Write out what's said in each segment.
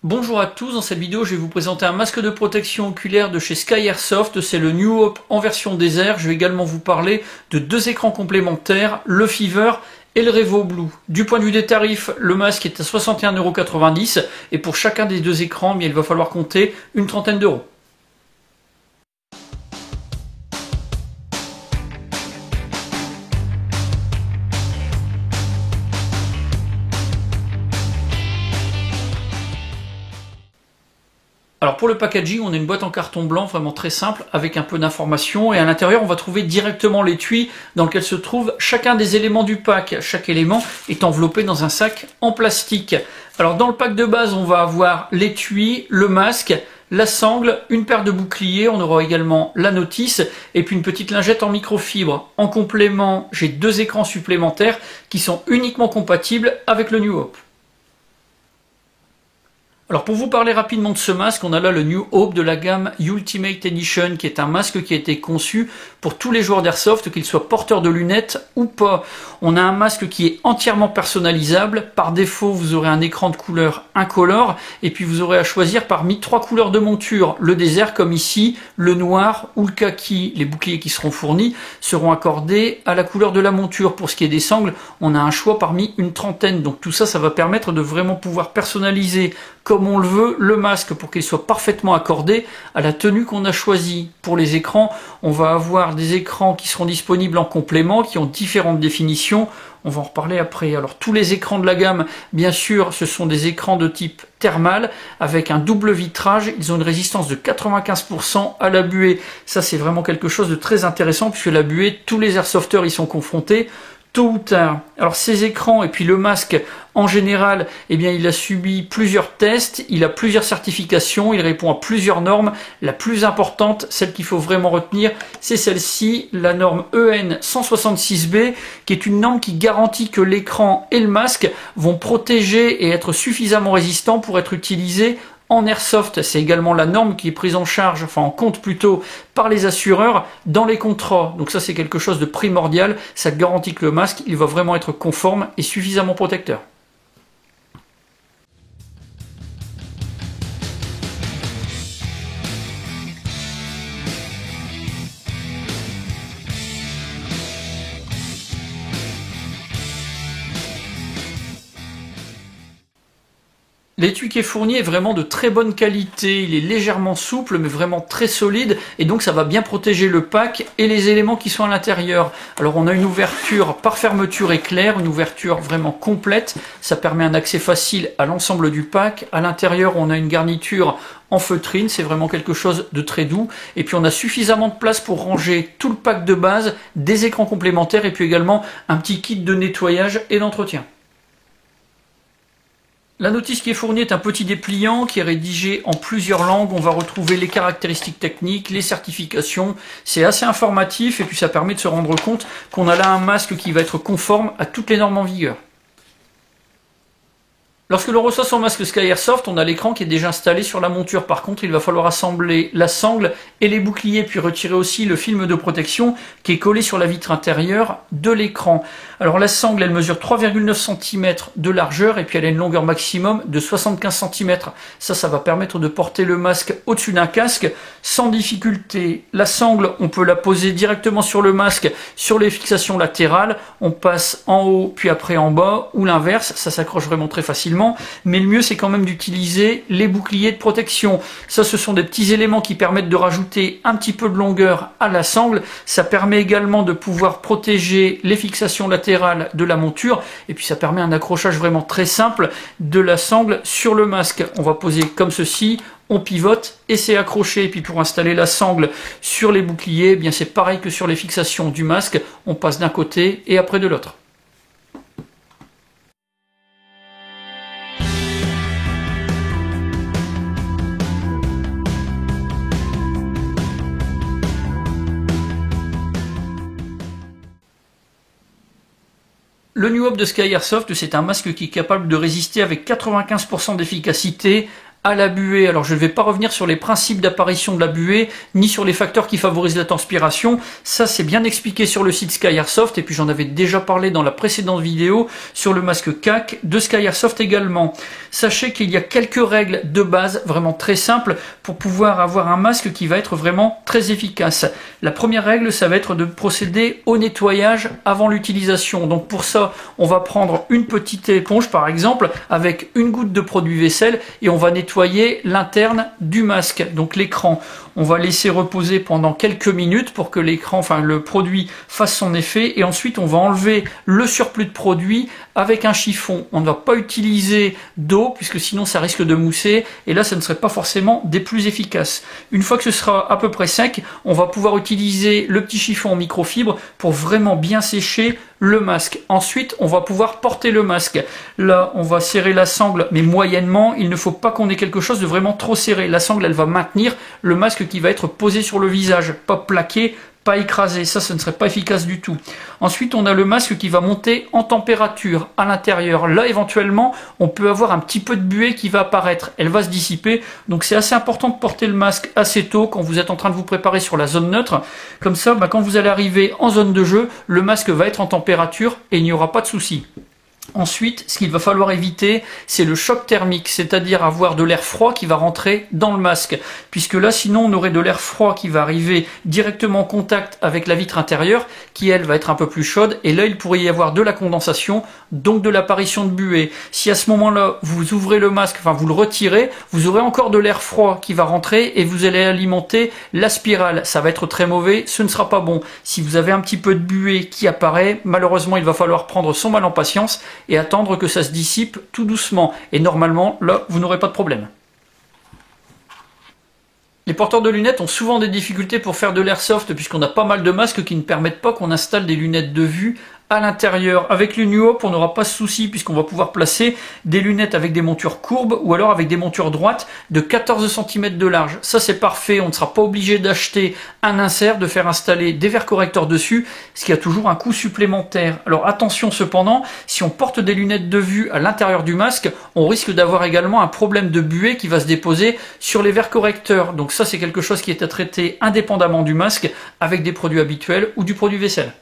Bonjour à tous, dans cette vidéo je vais vous présenter un masque de protection oculaire de chez Sky Airsoft, c'est le New Hope en version désert. Je vais également vous parler de deux écrans complémentaires, le Fever et le Revo Blue. Du point de vue des tarifs, le masque est à 61,90 € et pour chacun des deux écrans, il va falloir compter une trentaine d'euros. Alors pour le packaging, on a une boîte en carton blanc vraiment très simple avec un peu d'informations et à l'intérieur on va trouver directement l'étui dans lequel se trouve chacun des éléments du pack. Chaque élément est enveloppé dans un sac en plastique. Alors dans le pack de base, on va avoir l'étui, le masque, la sangle, une paire de boucliers, on aura également la notice et puis une petite lingette en microfibre. En complément, j'ai deux écrans supplémentaires qui sont uniquement compatibles avec le New Hope. Alors pour vous parler rapidement de ce masque, on a là le New Hope de la gamme Ultimate Edition qui est un masque qui a été conçu pour tous les joueurs d'Airsoft, qu'ils soient porteurs de lunettes ou pas. On a un masque qui est entièrement personnalisable. Par défaut, vous aurez un écran de couleur incolore et puis vous aurez à choisir parmi trois couleurs de monture. Le désert comme ici, le noir ou le kaki. Les boucliers qui seront fournis seront accordés à la couleur de la monture. Pour ce qui est des sangles, on a un choix parmi une trentaine. Donc tout ça, ça va permettre de vraiment pouvoir personnaliser comme on le veut, le masque pour qu'il soit parfaitement accordé à la tenue qu'on a choisie. Pour les écrans, on va avoir des écrans qui seront disponibles en complément, qui ont différentes définitions. On va en reparler après. Alors tous les écrans de la gamme, bien sûr, ce sont des écrans de type thermal avec un double vitrage. Ils ont une résistance de 95% à la buée. Ça, c'est vraiment quelque chose de très intéressant puisque la buée, tous les airsofters y sont confrontés tôt ou tard. Alors ces écrans et puis le masque en général, il a subi plusieurs tests, il a plusieurs certifications, il répond à plusieurs normes. La plus importante, celle qu'il faut vraiment retenir, c'est celle-ci, la norme EN 166B, qui est une norme qui garantit que l'écran et le masque vont protéger et être suffisamment résistants pour être utilisés en airsoft. C'est également la norme qui est prise en charge, enfin en compte plutôt, par les assureurs dans les contrats. Donc ça, c'est quelque chose de primordial. Ça garantit que le masque, il va vraiment être conforme et suffisamment protecteur. L'étui qui est fourni est vraiment de très bonne qualité, il est légèrement souple mais vraiment très solide et donc ça va bien protéger le pack et les éléments qui sont à l'intérieur. Alors on a une ouverture par fermeture éclair, une ouverture vraiment complète, ça permet un accès facile à l'ensemble du pack. À l'intérieur on a une garniture en feutrine, c'est vraiment quelque chose de très doux et puis on a suffisamment de place pour ranger tout le pack de base, des écrans complémentaires et puis également un petit kit de nettoyage et d'entretien. La notice qui est fournie est un petit dépliant qui est rédigé en plusieurs langues. On va retrouver les caractéristiques techniques, les certifications. C'est assez informatif et puis ça permet de se rendre compte qu'on a là un masque qui va être conforme à toutes les normes en vigueur. Lorsque l'on reçoit son masque Sky Airsoft, on a l'écran qui est déjà installé sur la monture. Par contre, il va falloir assembler la sangle et les boucliers, puis retirer aussi le film de protection qui est collé sur la vitre intérieure de l'écran. Alors la sangle, elle mesure 3,9 cm de largeur et puis elle a une longueur maximum de 75 cm. Ça va permettre de porter le masque au-dessus d'un casque sans difficulté. La sangle, on peut la poser directement sur le masque, sur les fixations latérales. On passe en haut, puis après en bas, ou l'inverse. Ça s'accroche vraiment très facilement. Mais le mieux, c'est quand même d'utiliser les boucliers de protection. Ça, ce sont des petits éléments qui permettent de rajouter un petit peu de longueur à la sangle. Ça permet également de pouvoir protéger les fixations latérales de la monture. Et puis, ça permet un accrochage vraiment très simple de la sangle sur le masque. On va poser comme ceci. On pivote et c'est accroché. Et puis pour installer la sangle sur les boucliers, c'est pareil que sur les fixations du masque. On passe d'un côté et après de l'autre. Le New Hope de Sky Airsoft, c'est un masque qui est capable de résister avec 95% d'efficacité à la buée. Alors je ne vais pas revenir sur les principes d'apparition de la buée, ni sur les facteurs qui favorisent la transpiration. Ça c'est bien expliqué sur le site Sky Airsoft, et puis j'en avais déjà parlé dans la précédente vidéo sur le masque CAC de Sky Airsoft également. Sachez qu'il y a quelques règles de base vraiment très simples pour pouvoir avoir un masque qui va être vraiment très efficace. La première règle, ça va être de procéder au nettoyage avant l'utilisation. Donc pour ça, on va prendre une petite éponge par exemple avec une goutte de produit vaisselle et on va nettoyer l'interne du masque, donc l'écran. On va laisser reposer pendant quelques minutes pour que l'écran, enfin le produit fasse son effet, et ensuite on va enlever le surplus de produit avec un chiffon. On ne va pas utiliser d'eau puisque sinon ça risque de mousser et là ça ne serait pas forcément des plus efficaces. Une fois que ce sera à peu près sec, on va pouvoir utiliser le petit chiffon en microfibre pour vraiment bien sécher le masque. Ensuite, on va pouvoir porter le masque. Là, on va serrer la sangle, mais moyennement. Il ne faut pas qu'on ait quelque chose de vraiment trop serré. La sangle, elle va maintenir le masque qui va être posé sur le visage, pas plaqué, pas écrasé. Ça ne serait pas efficace du tout. Ensuite, on a le masque qui va monter en température à l'intérieur. Là, éventuellement, on peut avoir un petit peu de buée qui va apparaître. Elle va se dissiper. Donc, c'est assez important de porter le masque assez tôt quand vous êtes en train de vous préparer sur la zone neutre. Comme ça, quand vous allez arriver en zone de jeu, le masque va être en température et il n'y aura pas de souci. Ensuite, ce qu'il va falloir éviter, c'est le choc thermique, c'est-à-dire avoir de l'air froid qui va rentrer dans le masque. Puisque là, sinon, on aurait de l'air froid qui va arriver directement en contact avec la vitre intérieure, qui, elle, va être un peu plus chaude. Et là, il pourrait y avoir de la condensation, donc de l'apparition de buée. Si à ce moment-là, vous ouvrez le masque, enfin, vous le retirez, vous aurez encore de l'air froid qui va rentrer et vous allez alimenter la spirale. Ça va être très mauvais, ce ne sera pas bon. Si vous avez un petit peu de buée qui apparaît, malheureusement, il va falloir prendre son mal en patience et attendre que ça se dissipe tout doucement. Et normalement, là, vous n'aurez pas de problème. Les porteurs de lunettes ont souvent des difficultés pour faire de l'airsoft puisqu'on a pas mal de masques qui ne permettent pas qu'on installe des lunettes de vue à l'intérieur. Avec le New Hope, on n'aura pas ce souci puisqu'on va pouvoir placer des lunettes avec des montures courbes ou alors avec des montures droites de 14 cm de large. Ça c'est parfait, on ne sera pas obligé d'acheter un insert, de faire installer des verres correcteurs dessus, ce qui a toujours un coût supplémentaire. Alors attention cependant, si on porte des lunettes de vue à l'intérieur du masque, on risque d'avoir également un problème de buée qui va se déposer sur les verres correcteurs. Donc ça c'est quelque chose qui est à traiter indépendamment du masque avec des produits habituels ou du produit vaisselle.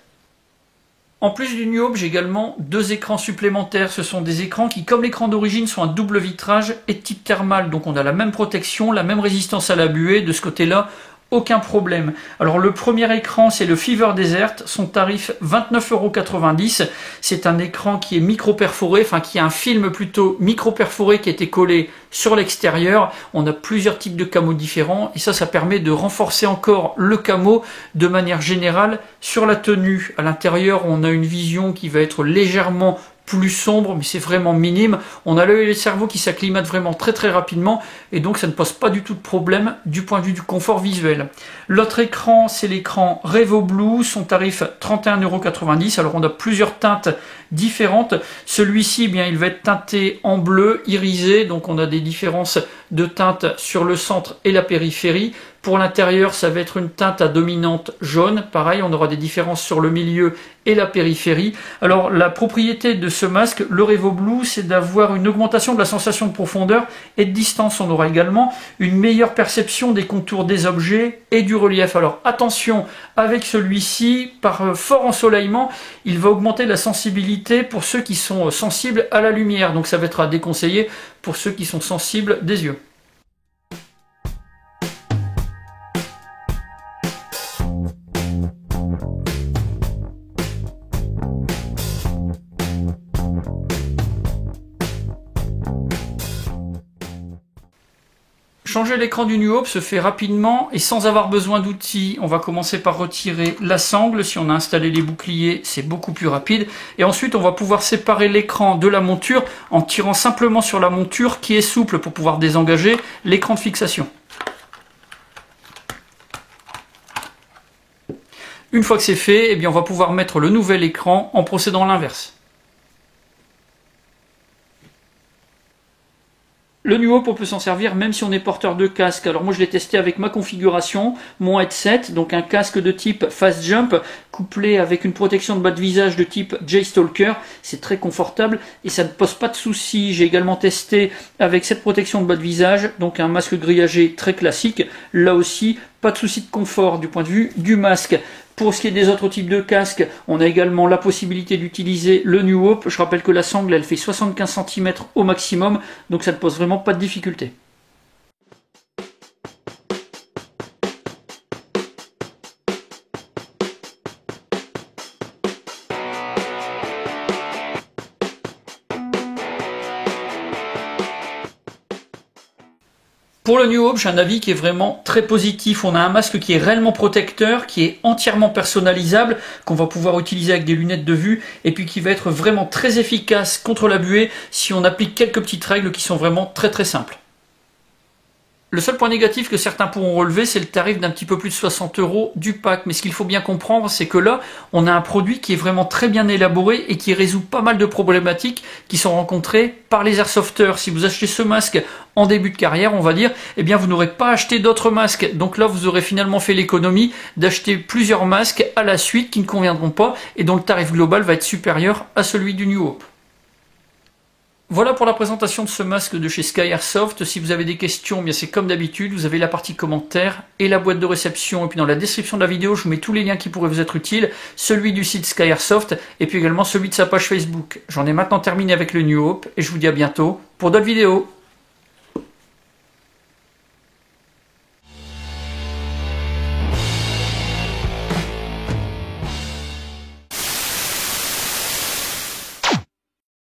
En plus du New Hope, j'ai également deux écrans supplémentaires. Ce sont des écrans qui, comme l'écran d'origine, sont un double vitrage et de type thermal. Donc on a la même protection, la même résistance à la buée. De ce côté-là, aucun problème. Alors le premier écran, c'est le Fever Desert. Son tarif 29,90 €. C'est un écran qui est micro-perforé, enfin qui a un film plutôt micro-perforé qui a été collé sur l'extérieur. On a plusieurs types de camos différents et ça permet de renforcer encore le camo de manière générale sur la tenue. À l'intérieur, on a une vision qui va être légèrement plus sombre, mais c'est vraiment minime. On a l'œil et le cerveau qui s'acclimatent vraiment très très rapidement et donc ça ne pose pas du tout de problème du point de vue du confort visuel. L'autre écran, c'est l'écran Revo Blue, son tarif 31,90 €. Alors on a plusieurs teintes différentes. Celui-ci, bien, il va être teinté en bleu irisé, donc on a des différences de teintes sur le centre et la périphérie. Pour l'intérieur, ça va être une teinte à dominante jaune. Pareil, on aura des différences sur le milieu et la périphérie. Alors, la propriété de ce masque, le Revo Blue, c'est d'avoir une augmentation de la sensation de profondeur et de distance. On aura également une meilleure perception des contours des objets et du relief. Alors, attention, avec celui-ci, par fort ensoleillement, il va augmenter la sensibilité pour ceux qui sont sensibles à la lumière. Donc, ça va être à déconseiller pour ceux qui sont sensibles des yeux. Changer l'écran du New Hope se fait rapidement et sans avoir besoin d'outils. On va commencer par retirer la sangle. Si on a installé les boucliers, c'est beaucoup plus rapide. Et ensuite, on va pouvoir séparer l'écran de la monture en tirant simplement sur la monture qui est souple pour pouvoir désengager l'écran de fixation. Une fois que c'est fait, eh bien, on va pouvoir mettre le nouvel écran en procédant à l'inverse. Le New Hope, on peut s'en servir même si on est porteur de casque. Alors moi je l'ai testé avec ma configuration, mon headset, donc un casque de type Fast Jump, couplé avec une protection de bas de visage de type J-Stalker. C'est très confortable et ça ne pose pas de soucis. J'ai également testé avec cette protection de bas de visage, donc un masque grillagé très classique. Là aussi, pas de souci de confort du point de vue du masque. Pour ce qui est des autres types de casques, on a également la possibilité d'utiliser le New Hope. Je rappelle que la sangle, elle fait 75 cm au maximum, donc ça ne pose vraiment pas de difficulté. Pour le New Hope, j'ai un avis qui est vraiment très positif. On a un masque qui est réellement protecteur, qui est entièrement personnalisable, qu'on va pouvoir utiliser avec des lunettes de vue, et puis qui va être vraiment très efficace contre la buée si on applique quelques petites règles qui sont vraiment très simples. Le seul point négatif que certains pourront relever, c'est le tarif d'un petit peu plus de 60 € du pack. Mais ce qu'il faut bien comprendre, c'est que là, on a un produit qui est vraiment très bien élaboré et qui résout pas mal de problématiques qui sont rencontrées par les airsofters. Si vous achetez ce masque en début de carrière, on va dire, eh bien vous n'aurez pas acheté d'autres masques. Donc là, vous aurez finalement fait l'économie d'acheter plusieurs masques à la suite qui ne conviendront pas et dont le tarif global va être supérieur à celui du New Hope. Voilà pour la présentation de ce masque de chez Sky Airsoft. Si vous avez des questions, bien c'est comme d'habitude, vous avez la partie commentaires et la boîte de réception. Et puis dans la description de la vidéo, je vous mets tous les liens qui pourraient vous être utiles, celui du site Sky Airsoft et puis également celui de sa page Facebook. J'en ai maintenant terminé avec le New Hope et je vous dis à bientôt pour d'autres vidéos.